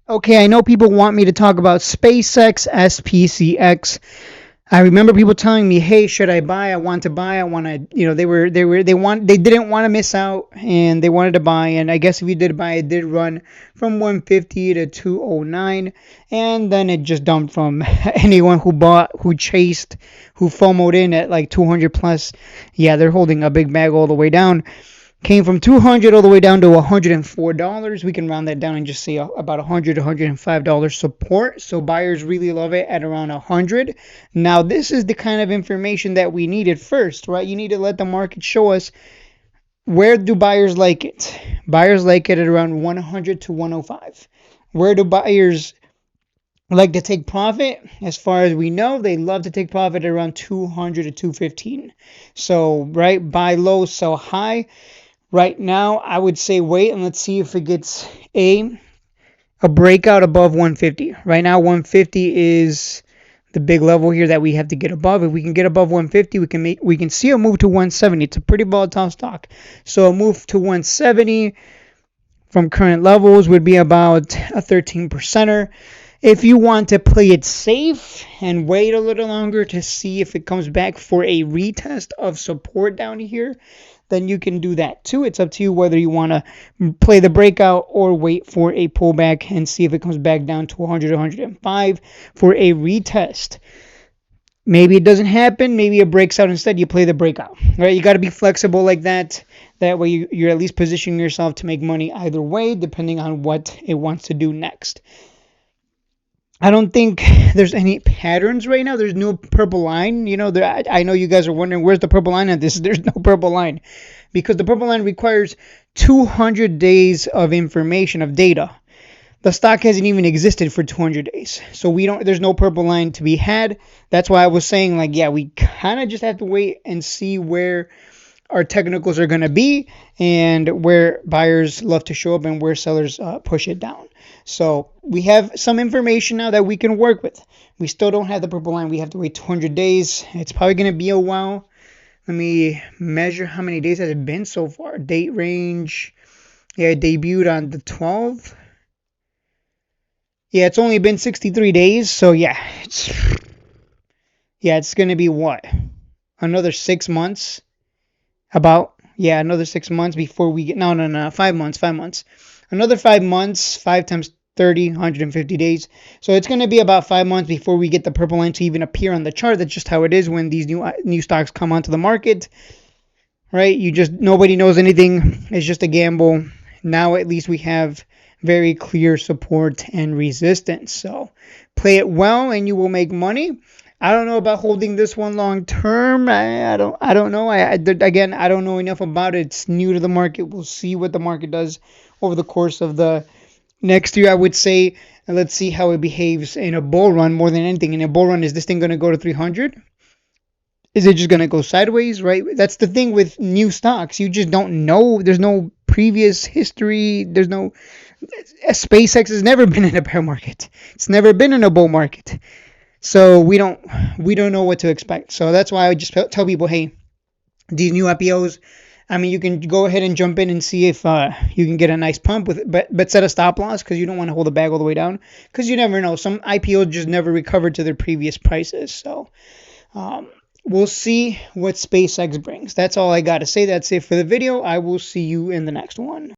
Okay, I know people want me to talk about SpaceX, SPCX. I remember people telling me, "Hey, should I buy? I want to buy. I want to." They didn't want to miss out, and they wanted to buy. And I guess if you did buy, it did run from 150 to 209, and then it just dumped from anyone who bought, who chased, who FOMO'd in at like 200 plus. Yeah, they're holding a big bag all the way down. Came from 200 all the way down to $104. We can round that down and just say about $100, $105 support. So buyers really love it at around 100. Now this is the kind of information that we needed first, right? You need to let the market show us, where do buyers like it? Buyers like it at around 100 to 105. Where do buyers like to take profit? As far as we know, they love to take profit at around 200 to 215. So, right, buy low, sell high. Right now, I would say wait and let's see if it gets a breakout above 150. Right now, 150 is the big level here that we have to get above. If we can get above 150, we can see a move to 170. It's a pretty volatile stock. So a move to 170 from current levels would be about a 13%er. If you want to play it safe and wait a little longer to see if it comes back for a retest of support down here, then you can do that too. It's up to you whether you want to play the breakout or wait for a pullback and see if it comes back down to 100, 105 for a retest. Maybe it doesn't happen. Maybe it breaks out instead. You play the breakout, right? You got to be flexible like that. That way you're at least positioning yourself to make money either way, depending on what it wants to do next. I don't think there's any patterns right now. There's no purple line. I know you guys are wondering, where's the purple line on this? There's no purple line because the purple line requires 200 days of information, of data. The stock hasn't even existed for 200 days. So there's no purple line to be had. That's why I was saying, we kind of just have to wait and see where our technicals are going to be and where buyers love to show up and where sellers push it down. So we have some information now that we can work with. We still don't have the purple line. We have to wait 200 days. It's probably going to be a while. Let me measure how many days has it been so far. Date range. Yeah, it debuted on the 12th. Yeah, it's only been 63 days. So yeah, it's going to be what? Another 6 months. Another 6 months before we get, 5 months. Another 5 months, 5 times 30, 150 days. So it's going to be about 5 months before we get the purple line to even appear on the chart. That's just how it is when these new stocks come onto the market, right? Nobody knows anything. It's just a gamble. Now at least we have very clear support and resistance. So play it well and you will make money. I don't know about holding this one long term. I don't know. I don't know enough about it. It's new to the market. We'll see what the market does over the course of the next year, I would say. Let's see how it behaves in a bull run more than anything. In a bull run, is this thing going to go to 300? Is it just going to go sideways, right? That's the thing with new stocks. You just don't know. There's no previous history. SpaceX has never been in a bear market. It's never been in a bull market. So we don't know what to expect. So that's why I just tell people, hey, these new IPOs, you can go ahead and jump in and see if you can get a nice pump with it, but set a stop loss because you don't want to hold the bag all the way down because you never know. Some IPOs just never recovered to their previous prices. So we'll see what SpaceX brings. That's all I got to say. That's it for the video. I will see you in the next one.